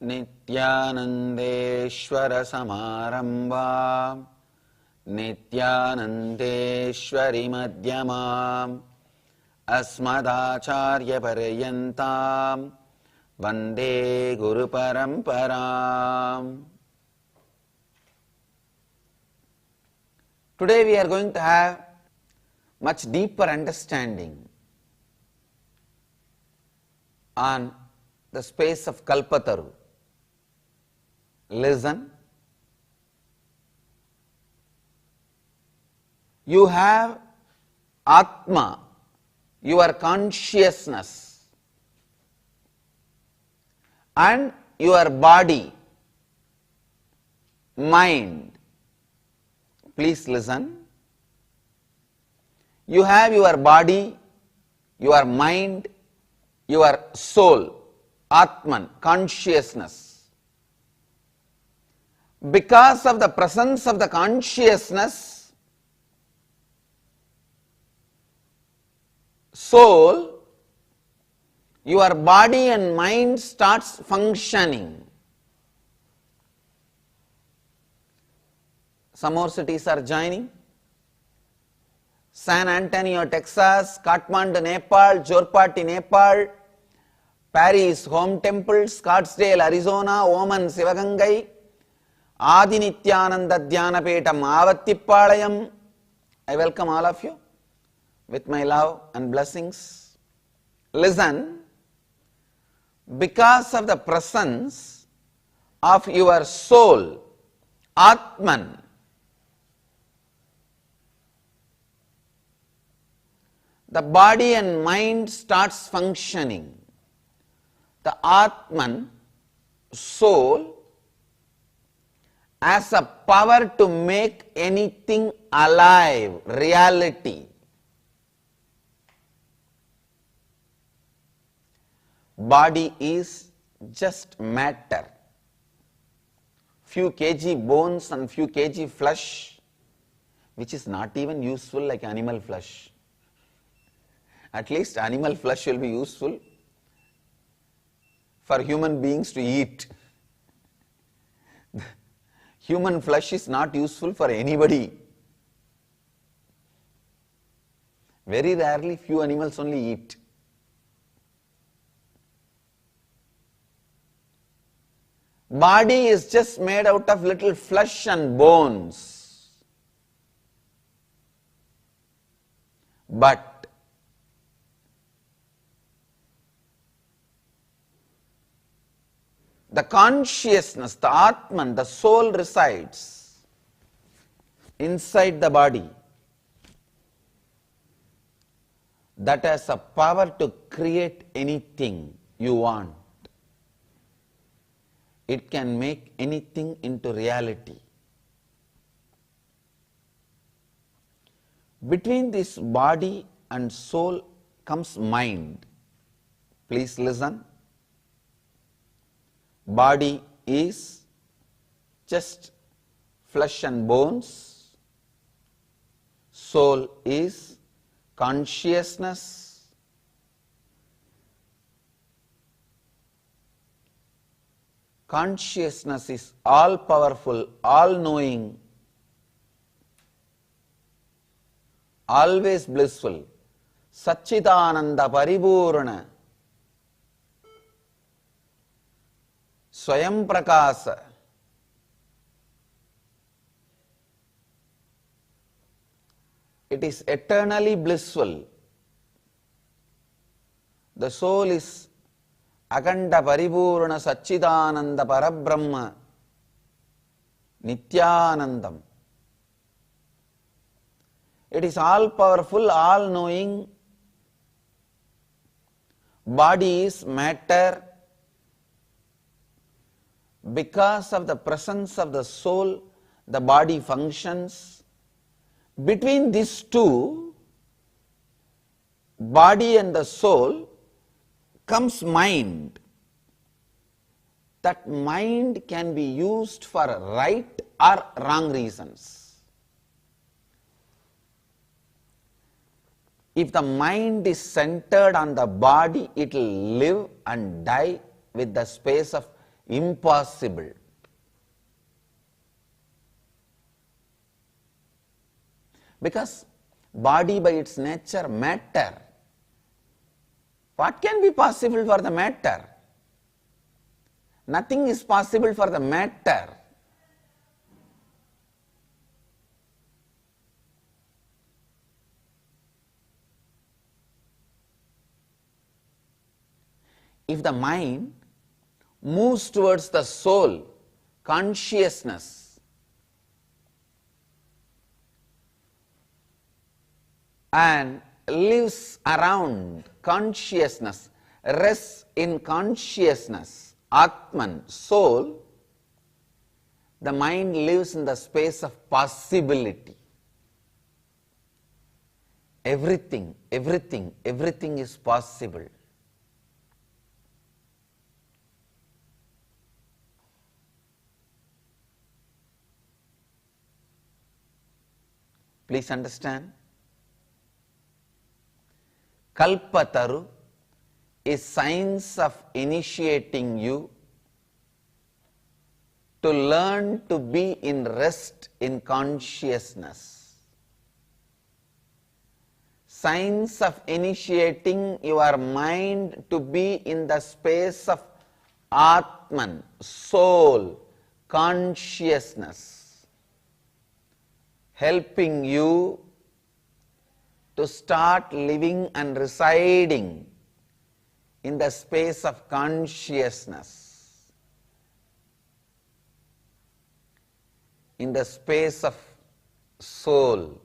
Nithyanandeshwara Samarambha Nithyanandeshwari Madhyamam Asmadacharya Paryantam Vande Guru Paramparam. Today we are going to have much deeper understanding on the space of Kalpataru. Listen. You have Atma, your consciousness, and your body, mind. Please listen. You have your body, your mind, your soul, Atman, consciousness. Because of the presence of the consciousness, soul, your body and mind starts functioning. Some more cities are joining. San Antonio, Texas, Kathmandu, Nepal, Jorpati, Nepal, Paris, Home Temple, Scottsdale, Arizona, Oman, Sivagangai, Adi Nithyananda Dhyanapetham, Avattipalayam. I welcome all of you with my love and blessings. Listen, because of the presence of your soul, Atman, the body and mind starts functioning. The Atman, soul, has a power to make anything alive, reality. Body is just matter. Few kg bones and few kg flesh, which is not even useful like animal flesh. At least animal flesh will be useful for human beings to eat. Human flesh is not useful for anybody. Very rarely, few animals only eat. Body is just made out of little flesh and bones. But the consciousness, the Atman, the soul resides inside the body. That has a power to create anything you want. It can make anything into reality. Between this body and soul comes mind. Please listen. Body is just flesh and bones. Soul is consciousness. Consciousness is all powerful, all knowing, always blissful. Satchidananda Paripurna. Swayam Prakasa. It is eternally blissful. The soul is Akanda Paripurna Satchidananda Parabrahma Nithyanandam. It is all powerful, all knowing. Body is matter. Because of the presence of the soul, the body functions. Between these two, body and the soul, comes mind. That mind can be used for right or wrong reasons. If the mind is centered on the body, it will live and die with the space of impossible. Because body by its nature matter. What can be possible for the matter? Nothing is possible for the matter. If the mind moves towards the soul, consciousness, and lives around consciousness, rests in consciousness, Atman, soul, the mind lives in the space of possibility. Everything is possible. Please understand. Kalpataru is science of initiating you to learn to be in rest in consciousness. Science of initiating your mind to be in the space of Atman, soul, consciousness, helping you to start living and residing in the space of consciousness, in the space of soul.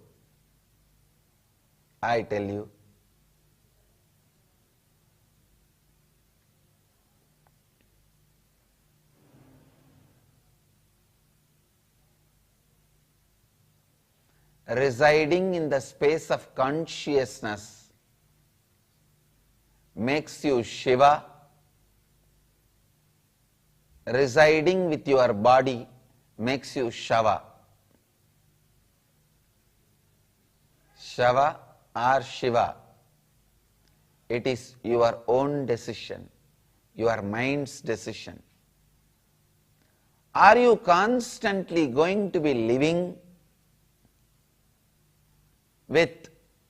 I tell you, residing in the space of consciousness makes you Shiva. Residing with your body makes you Shava. Shava or Shiva, it is your own decision, your mind's decision. Are you constantly going to be living with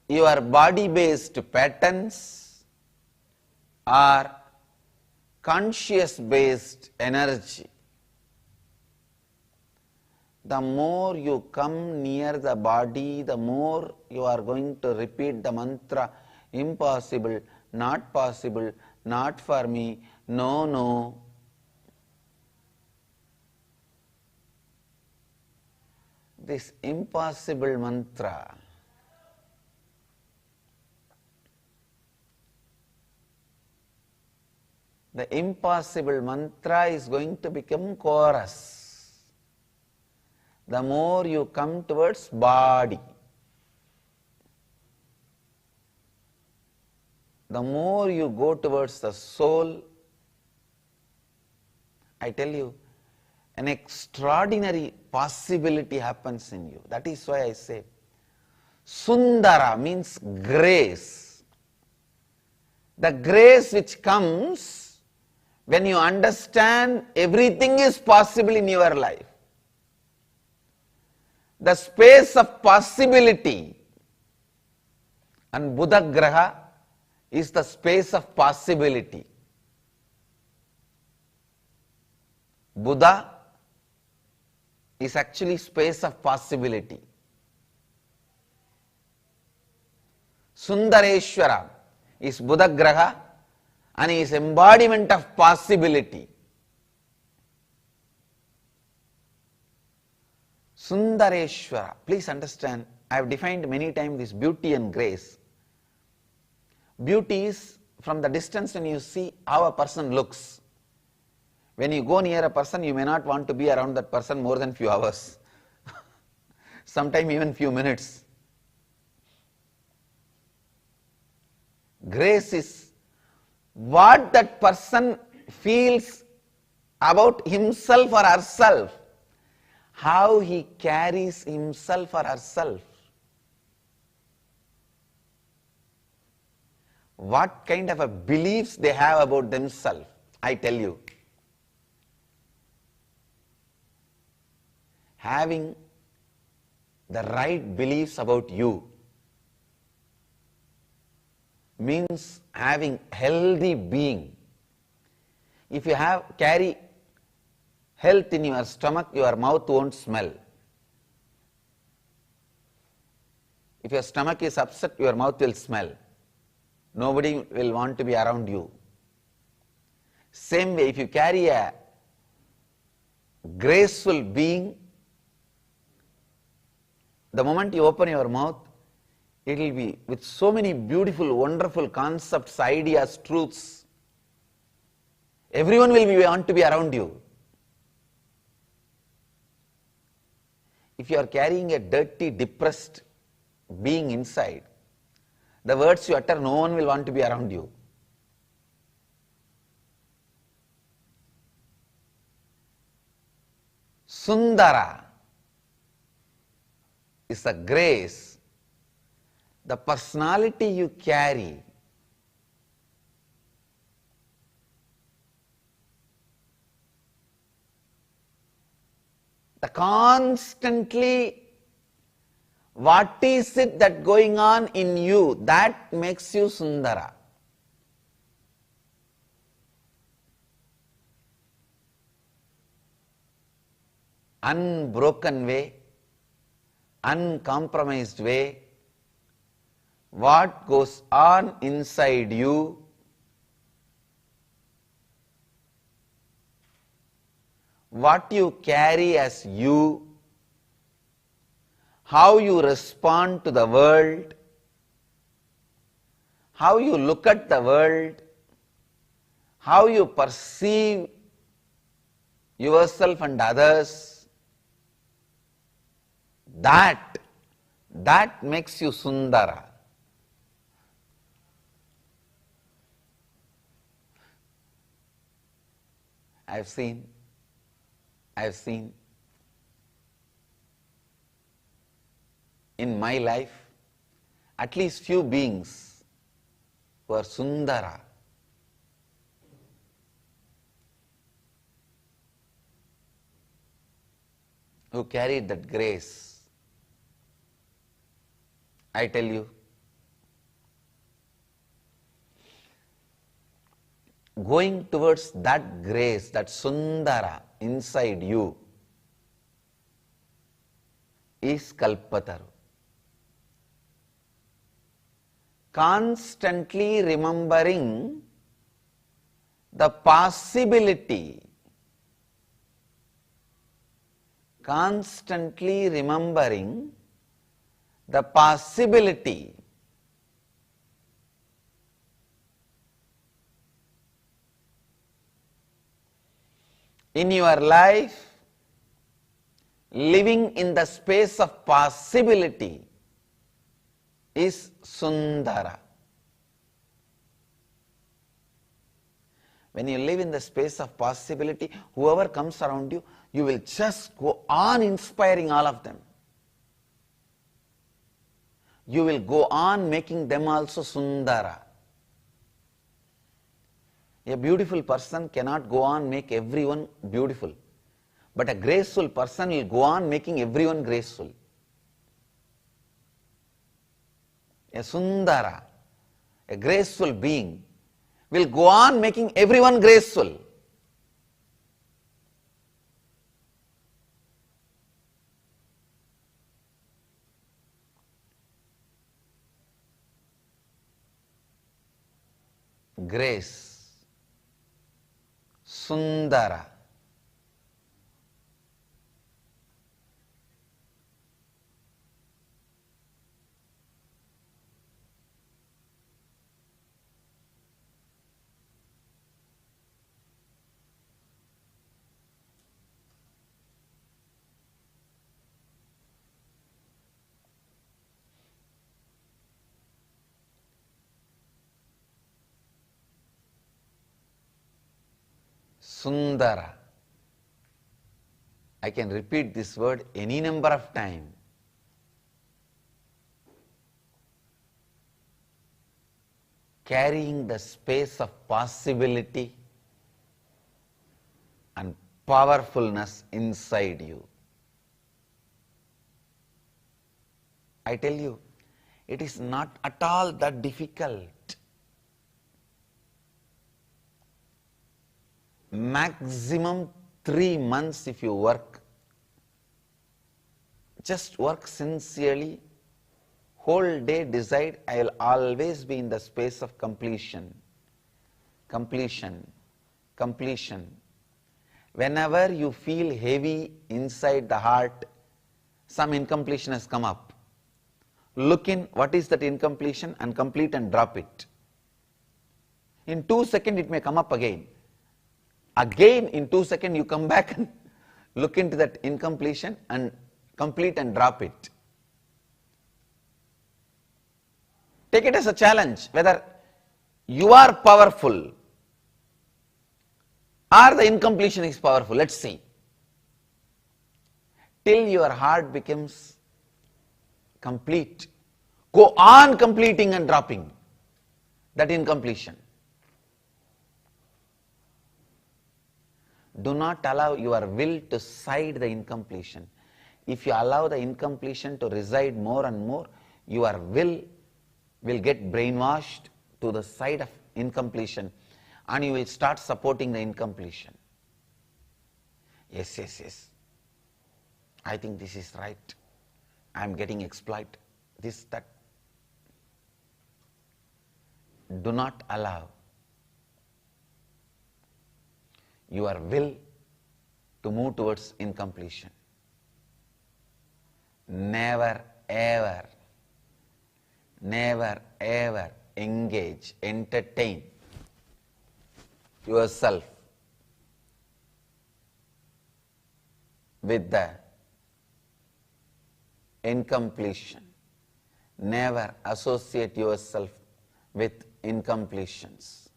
your body-based patterns or conscious-based energy? The more you come near the body, the more you are going to repeat the mantra, impossible, not possible, not for me, no, no. This impossible mantra, the impossible mantra is going to become chorus. The more you come towards body, the more you go towards the soul, I tell you, an extraordinary possibility happens in you. That is why I say, Sundara means grace. The grace which comes when you understand everything is possible in your life. The space of possibility, and Buddha Graha is the space of possibility. Buddha is actually space of possibility. Sundareshwara is Buddha Graha and is embodiment of possibility. Sundareshwara, please understand, I have defined many times this beauty and grace. Beauty is from the distance when you see how a person looks. When you go near a person, you may not want to be around that person more than few hours. Sometimes even few minutes. Grace is what that person feels about himself or herself. How he carries himself or herself. What kind of a beliefs they have about themselves. I tell you, having the right beliefs about you means having healthy being. If you carry health in your stomach, your mouth won't smell. If your stomach is upset, your mouth will smell. Nobody will want to be around you. Same way, if you carry a graceful being, the moment you open your mouth, it will be with so many beautiful, wonderful concepts, ideas, truths. Everyone will want to be around you. If you are carrying a dirty, depressed being inside, the words you utter, no one will want to be around you. Sundara is a grace, the personality you carry. The constantly, what is it that going on in you that makes you Sundara? Unbroken way, uncompromised way, what goes on inside you, what you carry as you, how you respond to the world, how you look at the world, how you perceive yourself and others, that makes you Sundara. I have seen in my life at least few beings who are Sundara. Who carried that grace. I tell you, going towards that grace, that Sundara inside you is Kalpataru. Constantly remembering the possibility, constantly remembering the possibility in your life, living in the space of possibility is Sundara. When you live in the space of possibility, whoever comes around you, you will just go on inspiring all of them. You will go on making them also Sundara. A beautiful person cannot go on make everyone beautiful, but a graceful person will go on making everyone graceful. A Sundara, a graceful being, will go on making everyone graceful. Grace, Sundara. Sundara. I can repeat this word any number of times. Carrying the space of possibility and powerfulness inside you. I tell you, it is not at all that difficult. Maximum 3 months if you work. Just work sincerely. Whole day decide, I will always be in the space of completion. Completion. Completion. Whenever you feel heavy inside the heart, some incompletion has come up. Look in what is that incompletion and complete and drop it. In 2 seconds it may come up again. Again in 2 seconds you come back and look into that incompletion and complete and drop it. Take it as a challenge whether you are powerful or the incompletion is powerful. Let's see. Till your heart becomes complete. Go on completing and dropping that incompletion. Do not allow your will to side the incompletion. If you allow the incompletion to reside more and more, your will get brainwashed to the side of incompletion and you will start supporting the incompletion. Yes. I think this is right. I am getting exploited. This, that. Do not allow your will to move towards incompletion. Never ever engage, entertain yourself with the incompletion. Never associate yourself with incompletions.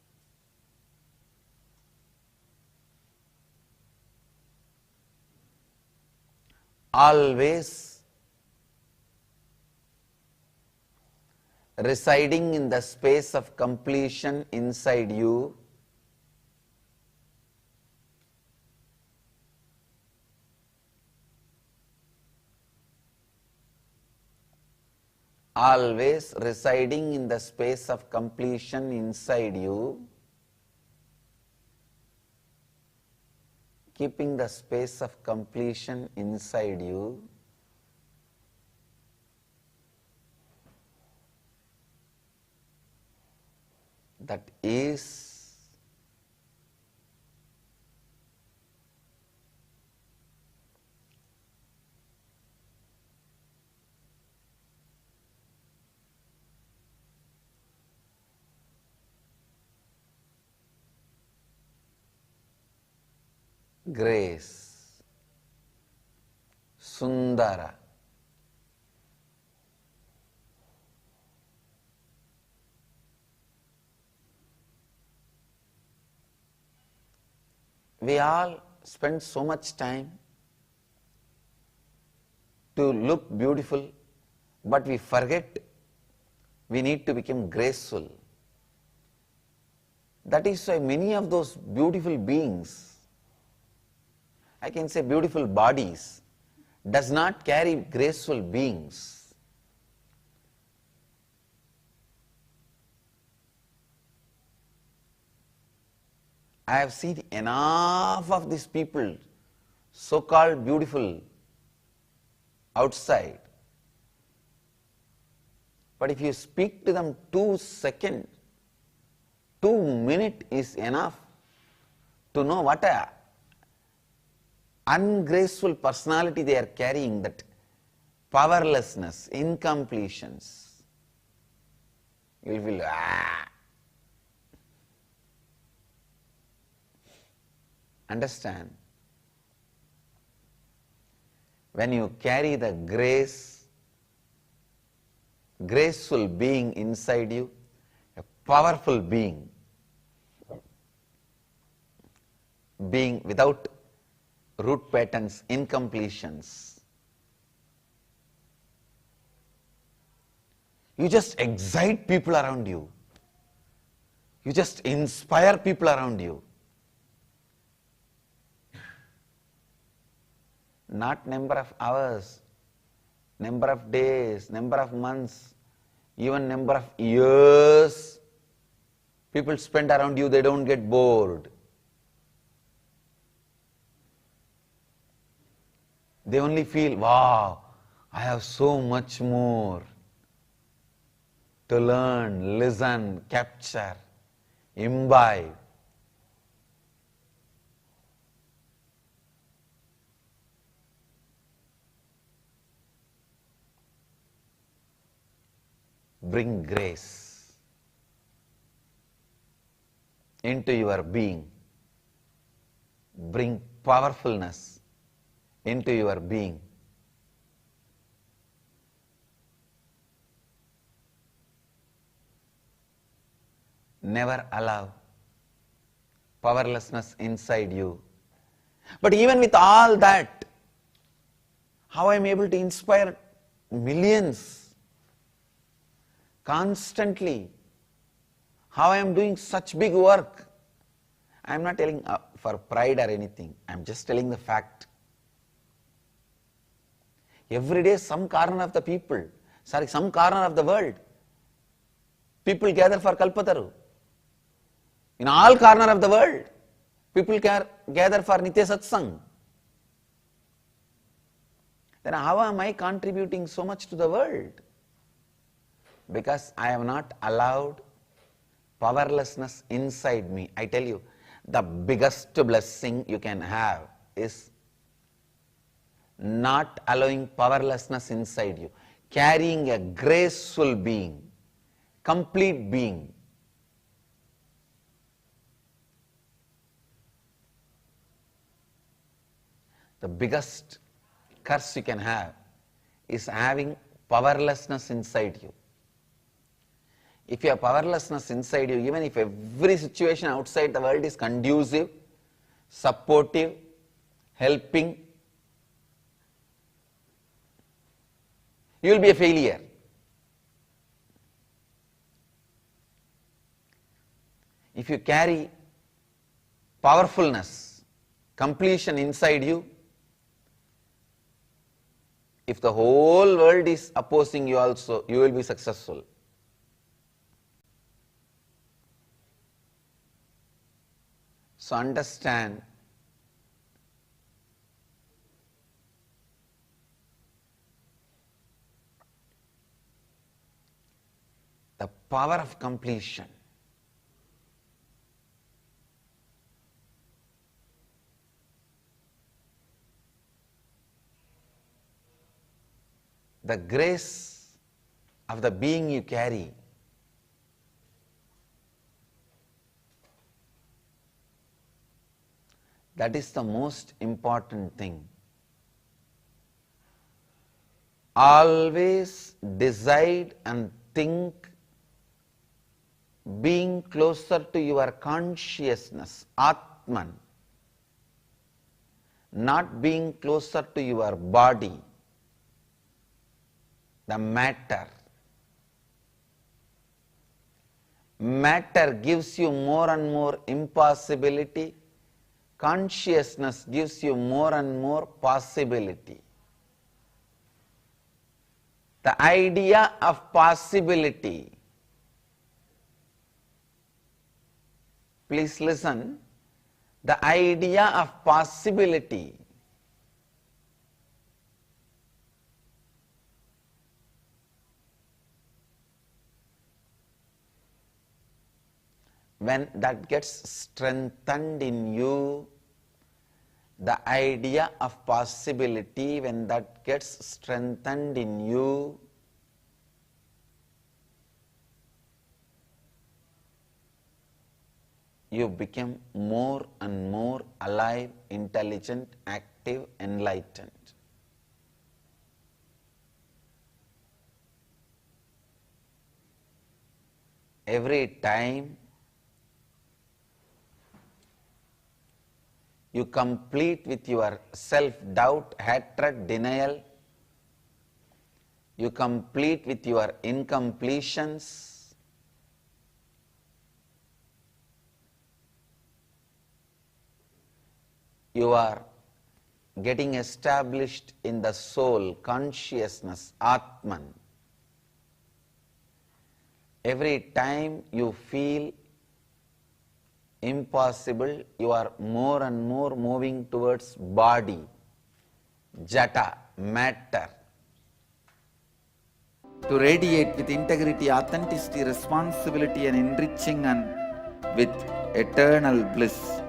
Always residing in the space of completion inside you, always residing in the space of completion inside you, keeping the space of completion inside you, that is grace, Sundara. We all spend so much time to look beautiful, but we forget we need to become graceful. That is why many of those beautiful beings, I can say beautiful bodies, does not carry graceful beings. I have seen enough of these people, so-called beautiful outside. But if you speak to them 2 seconds, 2 minutes is enough to know what a ungraceful personality they are carrying, that powerlessness, incompletions. You will feel, Understand? When you carry the graceful being inside you, a powerful being without root patterns, incompletions, you just excite people around you. You just inspire people around you. Not number of hours, number of days, number of months, even number of years people spend around you, they don't get bored. They only feel, wow, I have so much more to learn, listen, capture, imbibe. Bring grace into your being. Bring powerfulness into your being. Never allow powerlessness inside you. But even with all that, how I am able to inspire millions constantly, how I am doing such big work. I am not telling for pride or anything. I am just telling the fact. Every day some corner of the people, some corner of the world, people gather for Kalpataru. In all corner of the world, people gather for Nitya Satsang. Then how am I contributing so much to the world? Because I have not allowed powerlessness inside me. I tell you, the biggest blessing you can have is not allowing powerlessness inside you, carrying a graceful being, complete being. The biggest curse you can have is having powerlessness inside you. If you have powerlessness inside you, even if every situation outside the world is conducive, supportive, helping, you will be a failure. If you carry powerfulness, completion inside you, if the whole world is opposing you also, you will be successful. So understand the power of completion. The grace of the being you carry. That is the most important thing. Always decide and think being closer to your consciousness, Atman, not being closer to your body, the matter. Matter gives you more and more impossibility. Consciousness gives you more and more possibility. The idea of possibility. Please listen. The idea of possibility when that gets strengthened in you, the idea of possibility, when that gets strengthened in you, you become more and more alive, intelligent, active, enlightened. Every time you complete with your self-doubt, hatred, denial, you complete with your incompletions, you are getting established in the soul, consciousness, Atman. Every time you feel impossible, you are more and more moving towards body, jata, matter. To radiate with integrity, authenticity, responsibility and enriching and with eternal bliss.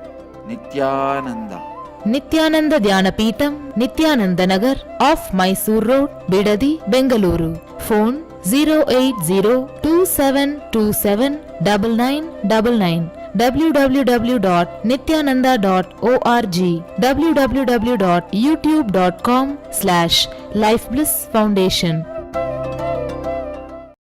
Nithyananda. Nithyananda Dhyanapītam, Nithyananda Nagar, off Mysore Road, Bidadi, Bengaluru. Phone 08027279999. www.nithyananda.org, www.youtube.com/Life Bliss Foundation.